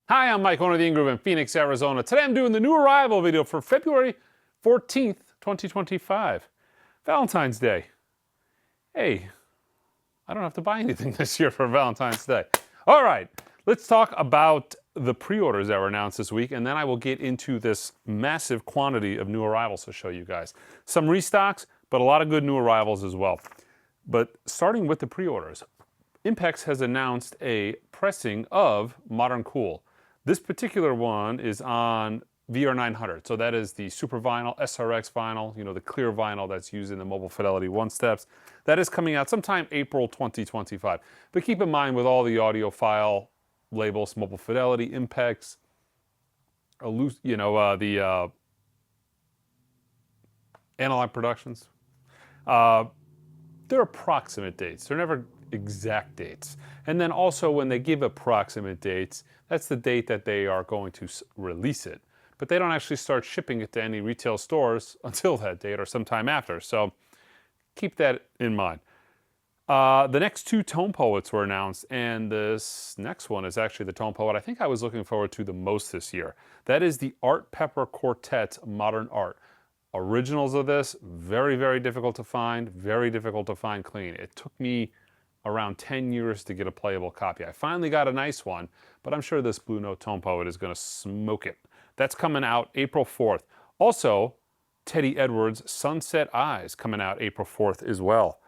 Hi, I'm Mike, owner of the In-Groove in Phoenix, Arizona. Today I'm doing the new arrival video for February 14th, 2025. Valentine's Day. Hey, I don't have to buy anything this year for Valentine's Day. All right, let's talk about the pre-orders that were announced this week, and then I will get into this massive quantity of new arrivals to show you guys. Some restocks, but a lot of good new arrivals as well. But starting with the pre-orders, Impex has announced a pressing of Modern Cool. This particular one is on VR900, so that is the Super Vinyl, SRX vinyl, you know, the clear vinyl that's used in the Mobile Fidelity 1-steps. That is coming out sometime April 2025. But keep in mind with all the audiophile labels, Mobile Fidelity, Impex, the Analog Productions, they're approximate dates. They're never exact dates. And then also when they give approximate dates, that's the date that they are going to release it. But they don't actually start shipping it to any retail stores until that date or sometime after. So keep that in mind. The next two Tone Poets were announced, and this next one is actually the Tone Poet I think I was looking forward to the most this year. That is the Art Pepper Quartet Modern Art. Originals of this, very, very difficult to find clean. It took me around 10 years to get a playable copy. I finally got a nice one, but I'm sure this Blue Note Tone Poet is going to smoke it. That's coming out April 4th. Also, Teddy Edwards' Sunset Eyes coming out April 4th as well.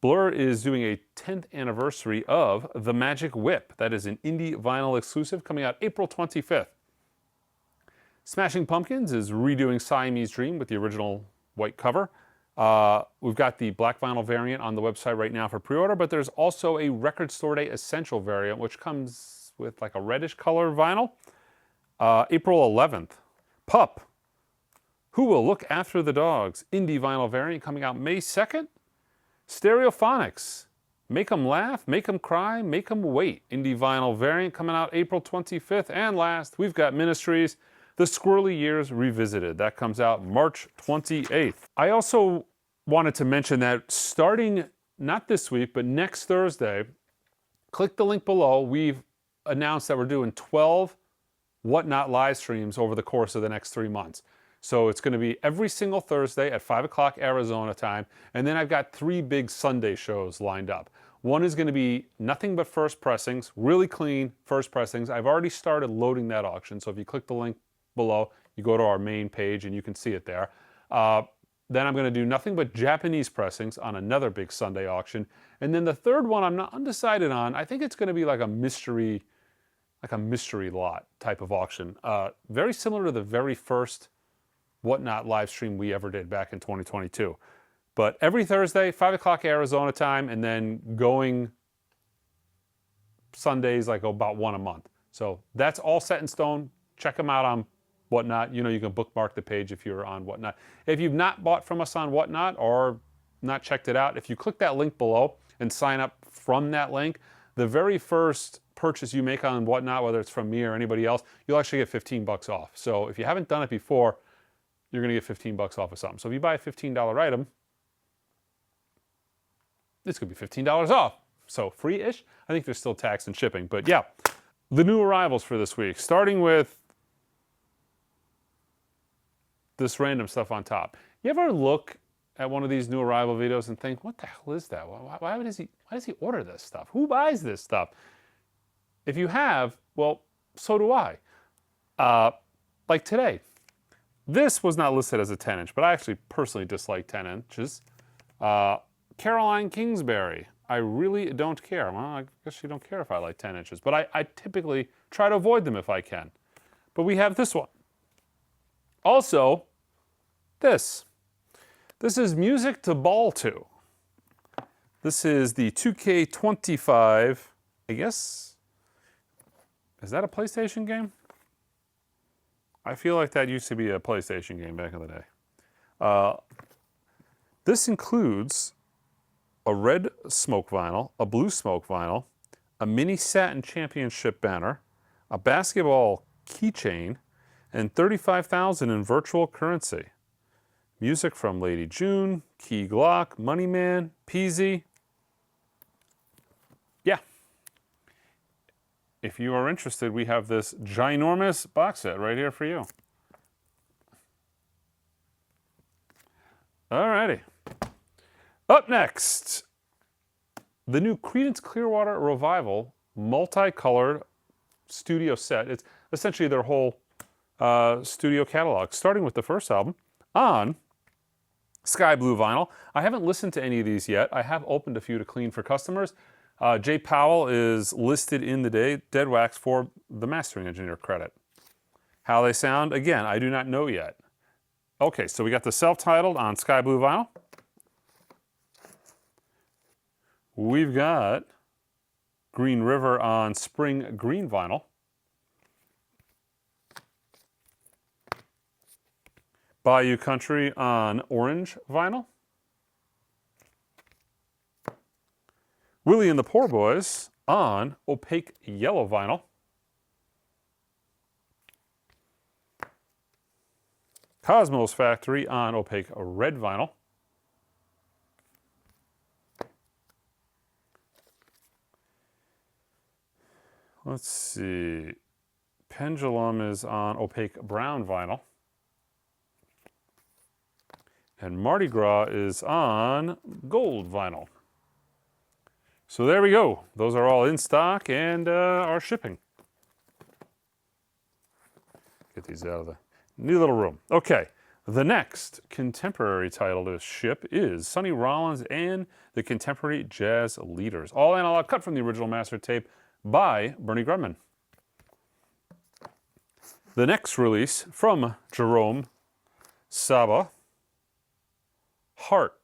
Blur is doing a 10th anniversary of The Magic Whip. That is an indie vinyl exclusive coming out April 25th. Smashing Pumpkins is redoing Siamese Dream with the original white cover. We've got the black vinyl variant on the website right now for pre-order, but there's also a Record Store Day Essential variant, which comes with like a reddish color vinyl. April 11th. Pup, Who Will Look After the Dogs, indie vinyl variant coming out May 2nd. Stereophonics, Make 'em Laugh, Make 'em Cry, Make 'em Wait, indie vinyl variant coming out April 25th. And last, we've got Ministries, The Squirrely Years Revisited. That comes out March 28th. I also wanted to mention that starting not this week, but next Thursday, click the link below. We've announced that we're doing 12 Whatnot live streams over the course of the next 3 months. So it's going to be every single Thursday at 5 o'clock Arizona time. And then I've got 3 big Sunday shows lined up. One is going to be nothing but first pressings, really clean first pressings. I've already started loading that auction. So if you click the link below, you go to our main page and you can see it there. Then I'm going to do nothing but Japanese pressings on another big Sunday auction. And then the third one I'm not undecided on. I think it's going to be like a mystery lot type of auction. Very similar to the very first Whatnot live stream we ever did back in 2022. But every Thursday, 5 o'clock Arizona time, and then going Sundays like about 1 a month. So that's all set in stone. Check them out on Whatnot. You know, you can bookmark the page if you're on Whatnot. If you've not bought from us on Whatnot or not checked it out, if you click that link below and sign up from that link, the very first purchase you make on Whatnot, whether it's from me or anybody else, you'll actually get 15 bucks off. So if you haven't done it before, you're going to get 15 bucks off of something. So if you buy a $15 item, it's going to be $15 off. So free-ish. I think there's still tax and shipping. But yeah, the new arrivals for this week, starting with this random stuff on top. You ever look at one of these new arrival videos and think, what the hell is that? Why does he order this stuff? Who buys this stuff? If you have, well, so do I. Like today. This was not listed as a 10-inch, but I actually personally dislike 10 inches. Caroline Kingsbury. I really don't care. Well, I guess you don't care if I like 10 inches, but I typically try to avoid them if I can. But we have this one. Also, this. This is Music to Ball To. This is the 2K25, I guess. Is that a PlayStation game? I feel like that used to be a PlayStation game back in the day. This includes a red smoke vinyl, a blue smoke vinyl, a mini satin championship banner, a basketball keychain, and $35,000 in virtual currency. Music from Lady June, Key Glock, Moneyman, Peasy. Yeah. if you are interested, we have this ginormous box set right here for you. Alrighty. Up next, the new Creedence Clearwater Revival multicolored studio set. It's essentially their whole studio catalog, starting with the first album on sky blue vinyl. I haven't listened to any of these yet. I have opened a few to clean for customers. Jay Powell is listed in the Dead Wax for the mastering engineer credit. How they sound, again, I do not know yet. Okay, so we got the self-titled on sky blue vinyl. We've got Green River on spring green vinyl. Bayou Country on orange vinyl. Willie and the Poor Boys on opaque yellow vinyl. Cosmos Factory on opaque red vinyl. Let's see. Pendulum is on opaque brown vinyl. And Mardi Gras is on gold vinyl. So there we go. Those are all in stock and are shipping. Get these out of the new little room. Okay, the next contemporary title to ship is Sonny Rollins and the Contemporary Jazz Leaders. All analog, cut from the original master tape by Bernie Grumman. The next release from Jerome Saba, Heart.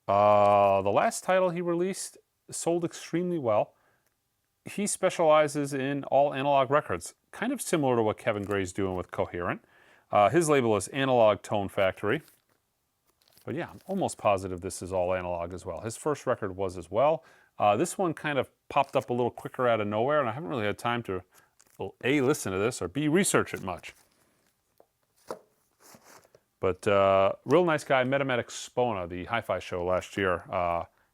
The last title he released sold extremely well. He specializes in all analog records, kind of similar to what Kevin Gray's doing with Coherent. His label is Analog Tone Factory. But yeah, I'm almost positive this is all analog as well. His first record was as well. This one kind of popped up a little quicker out of nowhere, and I haven't really had time to, well, A, listen to this, or B, research it much. But real nice guy. Met him at Expona, the hi-fi show last year.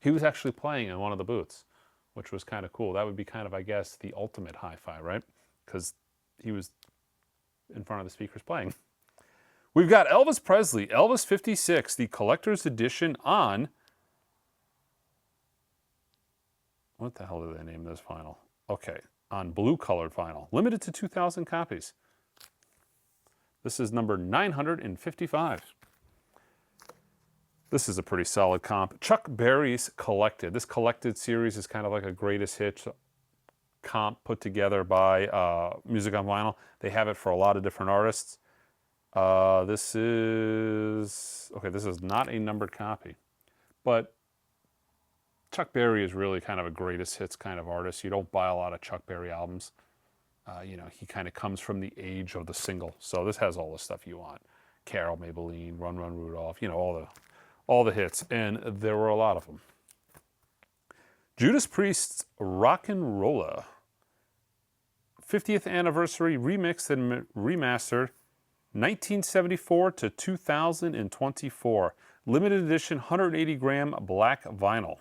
He was actually playing in one of the booths, which was kind of cool. That would be kind of, I guess, the ultimate hi-fi, right? Because he was in front of the speakers playing. We've got Elvis Presley, Elvis 56, the collector's edition on... What the hell did they name this vinyl? Okay, on blue-colored vinyl. Limited to 2,000 copies. This is number 955. This is a pretty solid comp. Chuck Berry's Collected. This Collected series is kind of like a greatest hits comp put together by Music on Vinyl. They have it for a lot of different artists. This is not a numbered copy, but Chuck Berry is really kind of a greatest hits kind of artist. You don't buy a lot of Chuck Berry albums. He kind of comes from the age of the single. So this has all the stuff you want. Carol, Maybelline, Run Run Rudolph, all the hits. And there were a lot of them. Judas Priest's Rockin' Rolla. 50th anniversary remixed and remastered 1974 to 2024. Limited edition 180 gram black vinyl.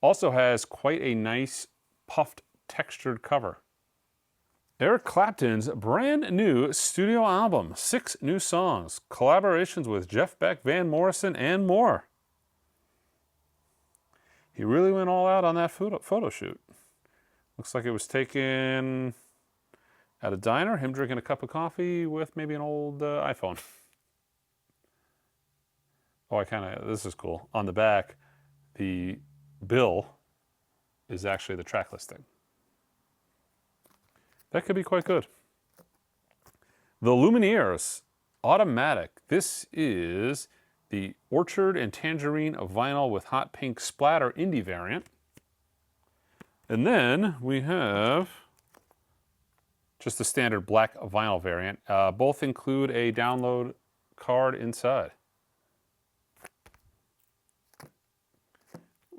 Also has quite a nice puffed textured cover. Eric Clapton's brand new studio album, 6 new songs, collaborations with Jeff Beck, Van Morrison, and more. He really went all out on that photo shoot. Looks like it was taken at a diner, him drinking a cup of coffee with maybe an old iPhone. Oh, this is cool. On the back, the bill is actually the track listing. That could be quite good. The Lumineers Automatic. This is the Orchard and Tangerine vinyl with hot pink splatter indie variant. And then we have just the standard black vinyl variant. Both include a download card inside.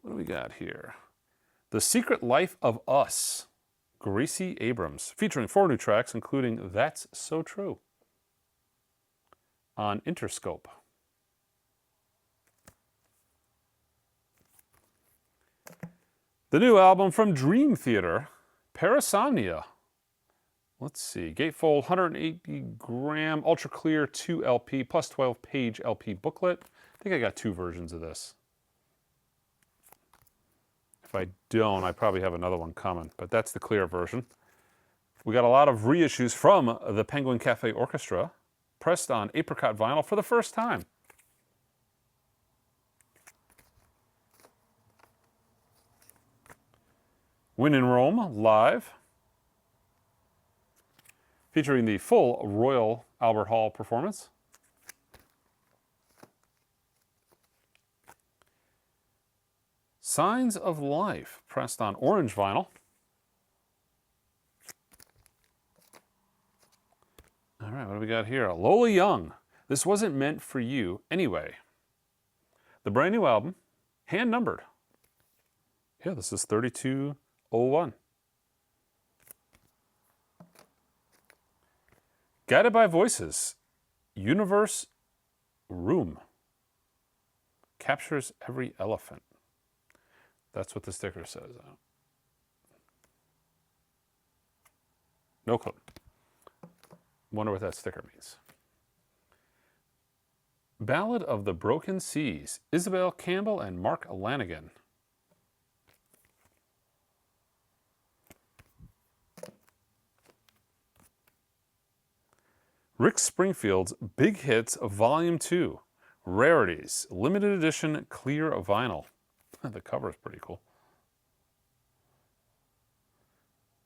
What do we got here? The Secret Life of Us. Gracie Abrams, featuring 4 new tracks, including That's So True on Interscope. The new album from Dream Theater, Parasomnia. Let's see. Gatefold 180 gram Ultra Clear 2 LP plus 12 page LP booklet. I think I got 2 versions of this. If I don't, I probably have another one coming, but that's the clear version. We got a lot of reissues from the Penguin Cafe Orchestra, pressed on apricot vinyl for the first time. When in Rome, live, featuring the full Royal Albert Hall performance. Signs of Life, pressed on orange vinyl. All right, what do we got here? Lola Young, This Wasn't Meant for You Anyway. The brand new album, hand numbered. Yeah, this is 3201. Guided by Voices, Universe Room. Captures every elephant. That's what the sticker says. No clue. Wonder what that sticker means. Ballad of the Broken Seas, Isabel Campbell and Mark Lanigan. Rick Springfield's Big Hits Volume 2, Rarities, limited edition clear vinyl. The cover is pretty cool.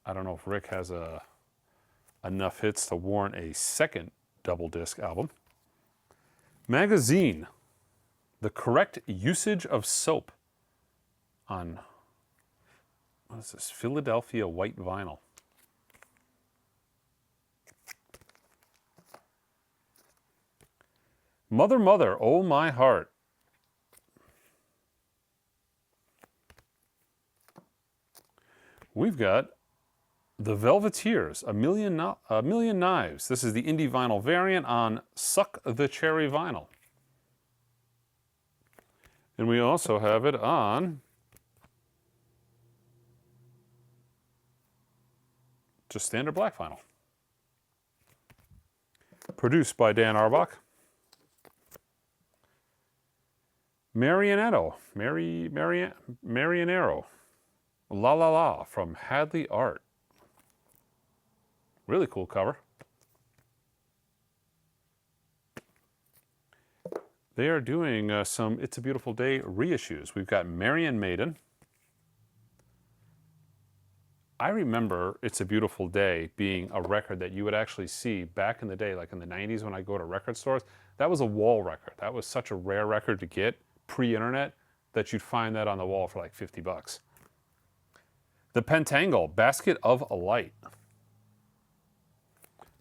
I don't know if Rick has enough hits to warrant a second double disc album. Magazine, The Correct Usage of Soap on, what is this, Philadelphia white vinyl. Mother, Mother, Oh My Heart. We've got The Velveteers, A Million Knives. This is the indie vinyl variant on Suck the Cherry vinyl. And we also have it on just standard black vinyl. Produced by Dan Arbach. Marianero, La La La from Hadley Art. Really cool cover. They are doing some It's a Beautiful Day reissues. We've got Marian Maiden. I remember It's a Beautiful Day being a record that you would actually see back in the day, like in the 90s when I go to record stores. That was a wall record. That was such a rare record to get pre-internet that you'd find that on the wall for like 50 bucks. The Pentangle, Basket of Light.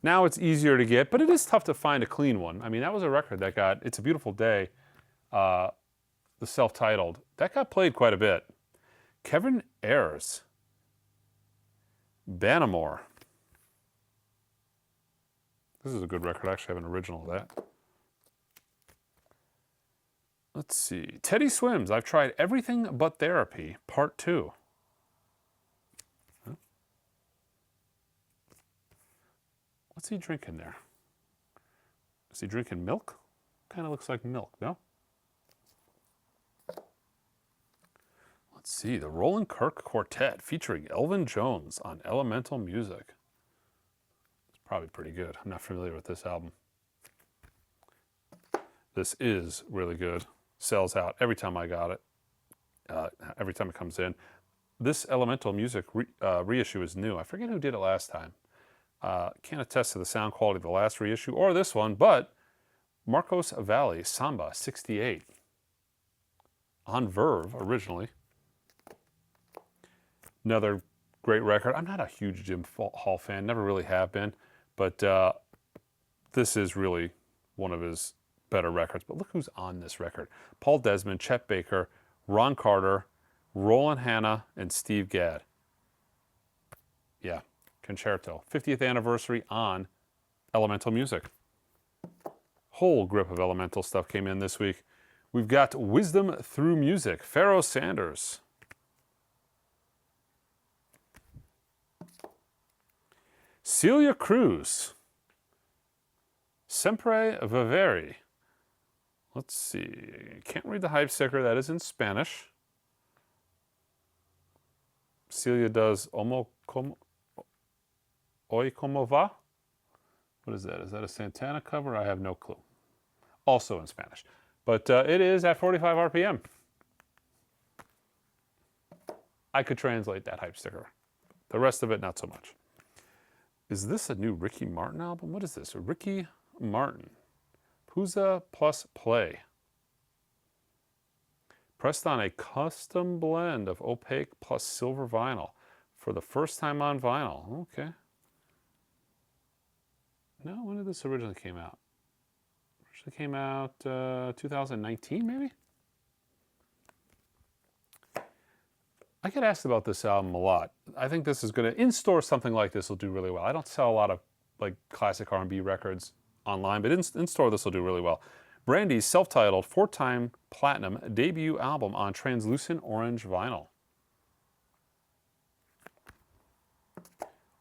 Now it's easier to get, but it is tough to find a clean one. I mean, that was a record that got, It's a Beautiful Day, the self-titled, that got played quite a bit. Kevin Ayers, Banamore. This is a good record. I actually have an original of that. Let's see. Teddy Swims, I've Tried Everything But Therapy, Part 2. Huh? What's he drinking there? Is he drinking milk? Kind of looks like milk, no? Let's see. The Roland Kirk Quartet featuring Elvin Jones on Elemental Music. It's probably pretty good. I'm not familiar with this album. This is really good. Sells out every time I got it. Every time it comes in. This Elemental Music reissue is new. I forget who did it last time. Can't attest to the sound quality of the last reissue or this one, but Marcos Valle, Samba 68. On Verve originally. Another great record. I'm not a huge Jim Hall fan, never really have been, but this is really one of his better records. But look who's on this record. Paul Desmond, Chet Baker, Ron Carter, Roland Hanna, and Steve Gadd. Yeah, Concerto. 50th anniversary on Elemental Music. Whole grip of Elemental stuff came in this week. We've got Wisdom Through Music, Pharoah Sanders. Celia Cruz. Sempre Vivere. Let's see. Can't read the hype sticker. That is in Spanish. Celia does Hoy Como Va? What is that? Is that a Santana cover? I have no clue. Also in Spanish. But it is at 45 RPM. I could translate that hype sticker. The rest of it, not so much. Is this a new Ricky Martin album? What is this? A Ricky Martin. Puza plus Play. Pressed on a custom blend of opaque plus silver vinyl for the first time on vinyl. Okay. No, when did this originally came out? Originally came out 2019, maybe? I get asked about this album a lot. I think this is going to, in-store something like this will do really well. I don't sell a lot of like classic R&B records online, but in-store this will do really well. Brandy's self-titled 4-time platinum debut album on translucent orange vinyl.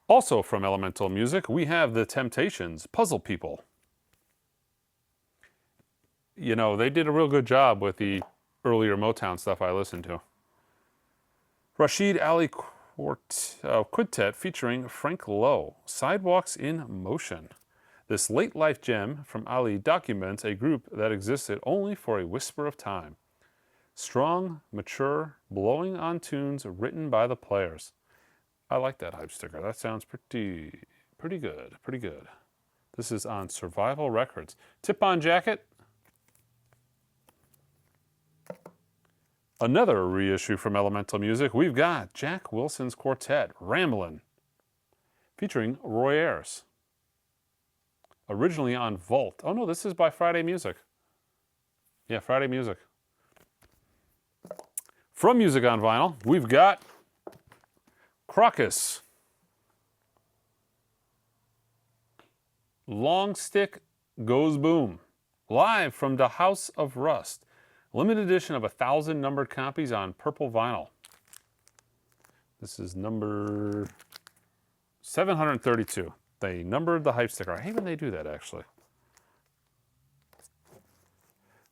Also from Elemental Music, we have The Temptations, Puzzle People. You know, they did a real good job with the earlier Motown stuff I listened to. Rashid Ali Quintet featuring Frank Lowe, Sidewalks in Motion. This late life gem from Ali documents a group that existed only for a whisper of time. Strong, mature, blowing on tunes written by the players. I like that hype sticker. That sounds pretty good. This is on Survival Records. Tip-on jacket. Another reissue from Elemental Music. We've got Jack Wilson's Quartet, Ramblin', featuring Roy Ayers. Originally on Vault. Oh no, this is by Friday Music. Yeah, Friday Music. From Music on Vinyl, we've got Crocus. Long Stick Goes Boom. Live from the House of Rust. Limited edition of 1,000 numbered copies on purple vinyl. This is number 732. They numbered the hype sticker. I hate when they do that, actually.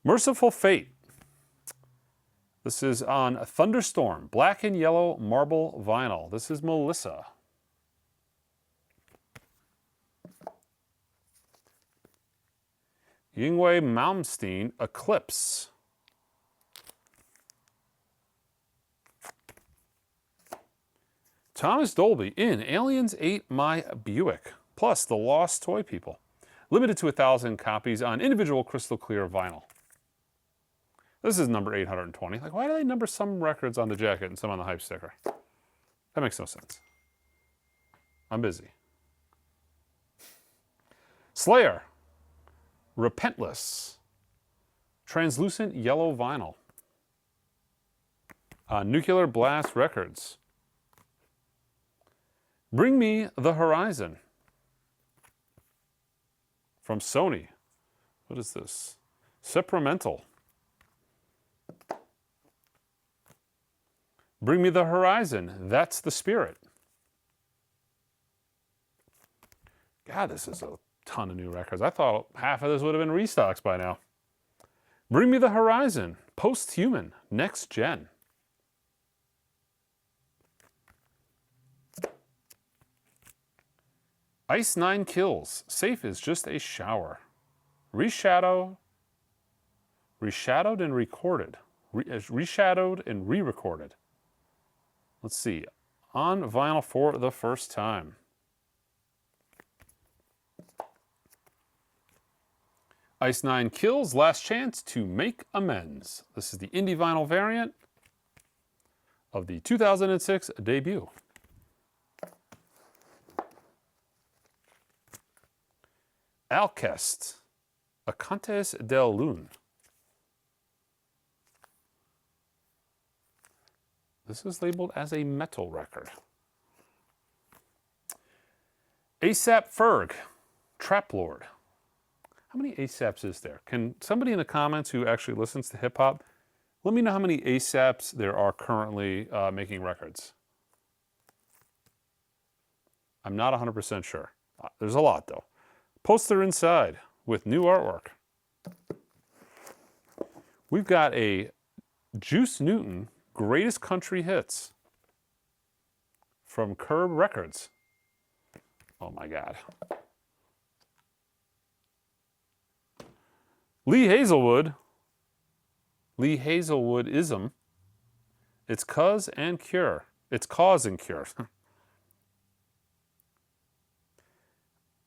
Merciful Fate. This is on Thunderstorm, black and yellow marble vinyl. This is Melissa. Yngwie Malmsteen, Eclipse. Thomas Dolby in Aliens Ate My Buick, plus The Lost Toy People. Limited to 1,000 copies on individual crystal clear vinyl. This is number 820. Like, why do they number some records on the jacket and some on the hype sticker? That makes no sense. I'm busy. Slayer, Repentless, translucent yellow vinyl. Nuclear Blast Records. Bring Me the Horizon. From Sonny. What is this? Separamental. Bring Me the Horizon. That's the Spirit. God, this is a ton of new records. I thought half of this would have been Restocks by now. Bring Me the Horizon. Post-Human. Next Gen. Ice 9 Kills. Safe is Just a Shower. Reshadowed and recorded. Reshadowed and re-recorded. Let's see. On vinyl for the first time. Ice 9 Kills, Last Chance to Make Amends. This is the indie vinyl variant of the 2006 debut. Alcest, Acantes del Lune. This is labeled as a metal record. ASAP Ferg, Trap Lord. How many ASAPs is there? Can somebody in the comments who actually listens to hip hop, let me know how many ASAPs there are currently making records. I'm not 100% sure. There's a lot, though. Poster inside with new artwork. We've got a Juice Newton Greatest Country Hits from Curb Records. Oh my God. Lee Hazelwoodism. It's Cause and Cure. It's Cause and Cure.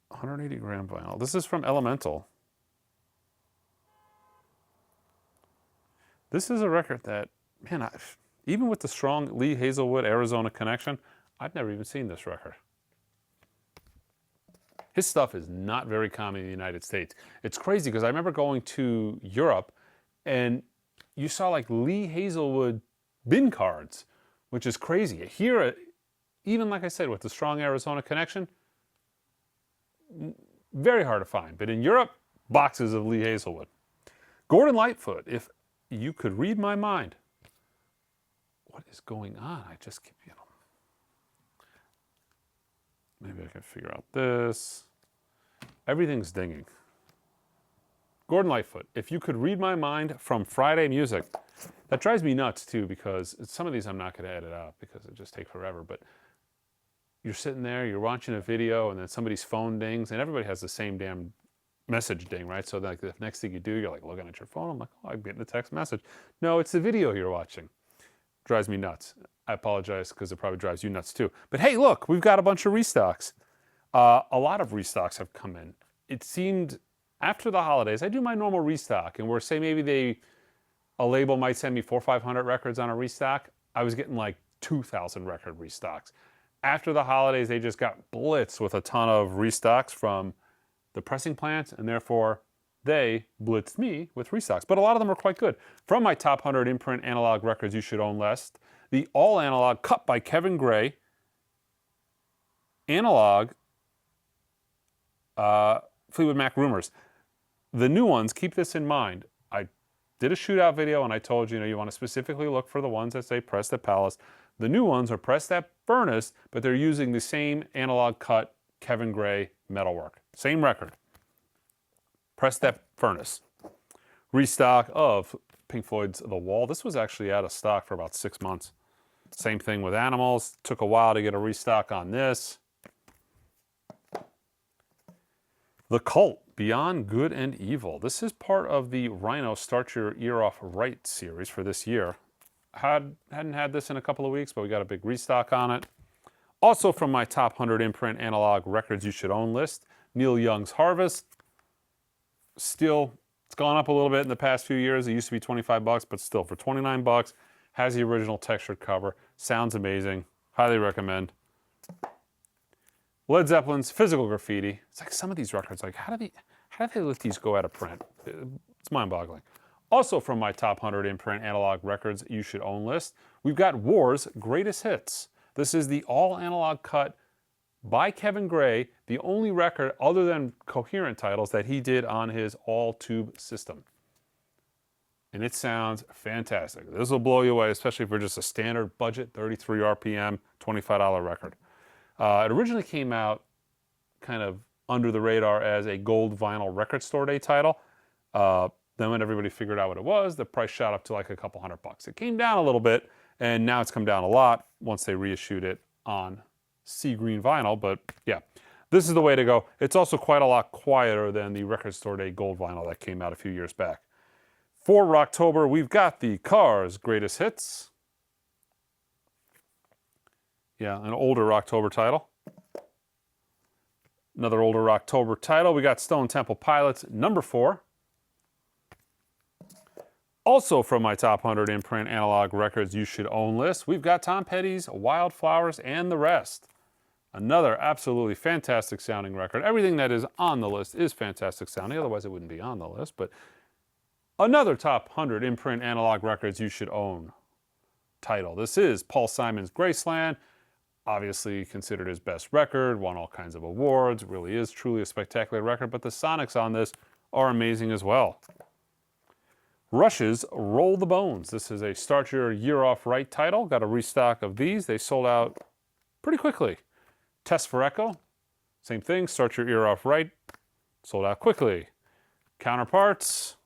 180 gram vinyl. This is from Elemental. This is a record that, man, even with the strong Lee Hazelwood Arizona connection, I've never even seen this record. His stuff is not very common in the United States. It's crazy because I remember going to Europe and you saw like Lee Hazelwood bin cards, which is crazy. Here, even like I said, with the strong Arizona connection, very hard to find. But in Europe, boxes of Lee Hazelwood. Gordon Lightfoot, If You Could Read My Mind. What is going on? I just keep, maybe I can figure out this. Everything's dinging. Gordon Lightfoot, If You Could Read My Mind from Friday Music. That drives me nuts too because some of these I'm not going to edit out because it just takes forever. But you're sitting there, you're watching a video, and then somebody's phone dings, and everybody has the same damn message ding, right? So like the next thing you do, you're like looking at your phone. I'm like, oh, I'm getting a text message. No, it's the video you're watching. Drives me nuts. I apologize because it probably drives you nuts too. But hey, look, we've got a bunch of restocks. A lot of restocks have come in. It seemed after the holidays, I do my normal restock, and where say maybe a label might send me 400 or 500 records on a restock, I was getting like 2,000 record restocks. After the holidays, they just got blitzed with a ton of restocks from the pressing plants, and therefore they blitzed me with restocks. But a lot of them are quite good. From my top 100 imprint analog records you should own list, the all analog cut by Kevin Gray, analog Fleetwood Mac Rumors. The new ones, keep this in mind. I did a shootout video and I told you, you want to specifically look for the ones that say pressed at Palace. The new ones are pressed at Furnace, but they're using the same analog cut Kevin Gray metalwork. Same record. Pressed at Furnace. Restock of Pink Floyd's The Wall. This was actually out of stock for about 6 months. Same thing with Animals. Took a while to get a restock on this. The Cult, Beyond Good and Evil. This is part of the Rhino Start Your Ear Off Right series for this year. Hadn't had this in a couple of weeks, but we got a big restock on it. Also from my top 100 imprint analog records you should own list, Neil Young's Harvest. Still, it's gone up a little bit in the past few years. It used to be 25 bucks, but still for 29 bucks, has the original textured cover. Sounds amazing. Highly recommend. Led Zeppelin's Physical Graffiti. It's like some of these records, like how do they let these go out of print? It's mind-boggling. Also from my top 100 imprint analog records you should own list, we've got War's Greatest Hits. This is the all analog cut by Kevin Gray, the only record other than coherent titles that he did on his all-tube system. And it sounds fantastic. This will blow you away, especially for just a standard budget, 33 RPM, $25 record. It originally came out kind of under the radar as a gold vinyl record store day title. Then when everybody figured out what it was, the price shot up to like a couple $100. It came down a little bit, and now it's come down a lot once they reissued it on sea green vinyl. But yeah, this is the way to go. It's also quite a lot quieter than the record store day gold vinyl that came out a few years back. For Rocktober, we've got the Cars Greatest Hits. Yeah, an older Rocktober title. Another older Rocktober title. We got Stone Temple Pilots, number 4. Also from my top 100 imprint analog records you should own list, we've got Tom Petty's Wildflowers and the Rest. Another absolutely fantastic sounding record. Everything that is on the list is fantastic sounding, otherwise it wouldn't be on the list. But another top 100 imprint analog records you should own title. This is Paul Simon's Graceland. Obviously considered his best record, won all kinds of awards, really is truly a spectacular record, but the sonics on this are amazing as well. Rush's Roll the Bones. This is a Start Your Year Off Right title. Got a restock of these. They sold out pretty quickly. Test for Echo, same thing, start your ear off right, sold out quickly. Counterparts,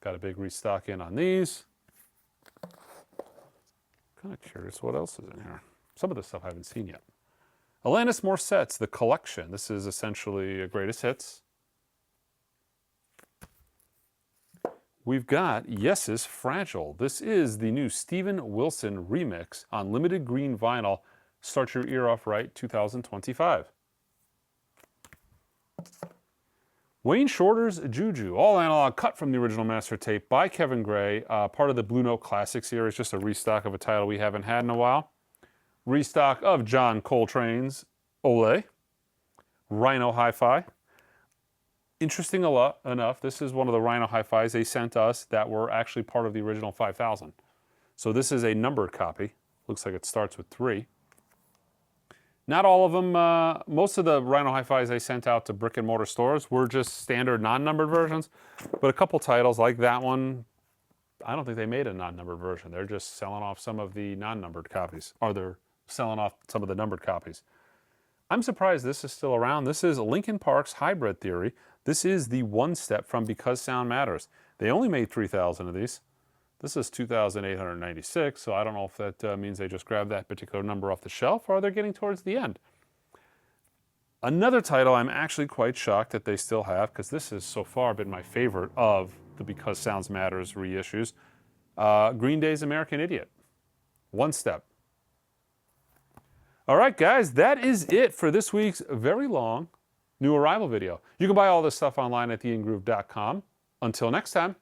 got a big restock in on these. Kind of curious what else is in here. Some of the stuff I haven't seen yet. Alanis Morissette's The Collection. This is essentially a greatest hits. We've got Yes's Fragile. This is the new Steven Wilson remix on limited green vinyl. Start Your Ear Off Right 2025. Wayne Shorter's Juju, all analog, cut from the original master tape by Kevin Gray, part of the Blue Note Classic series, just a restock of a title we haven't had in a while. Restock of John Coltrane's Ole, Rhino Hi-Fi. Interesting enough, this is one of the Rhino Hi-Fis they sent us that were actually part of the original 5000. So this is a numbered copy. Looks like it starts with 3. Not all of them, most of the Rhino Hi-Fis they sent out to brick and mortar stores were just standard non-numbered versions, but a couple titles like that one, I don't think they made a non-numbered version. They're just selling off some of the non-numbered copies, or they're selling off some of the numbered copies. I'm surprised this is still around. This is Linkin Park's Hybrid Theory. This is the one step from Because Sound Matters. They only made 3,000 of these. This is 2,896, so I don't know if that means they just grabbed that particular number off the shelf or they're getting towards the end. Another title I'm actually quite shocked that they still have, because this has so far been my favorite of the Because Sounds Matters reissues, Green Day's American Idiot. One step. All right, guys, that is it for this week's very long new arrival video. You can buy all this stuff online at theingroove.com. Until next time.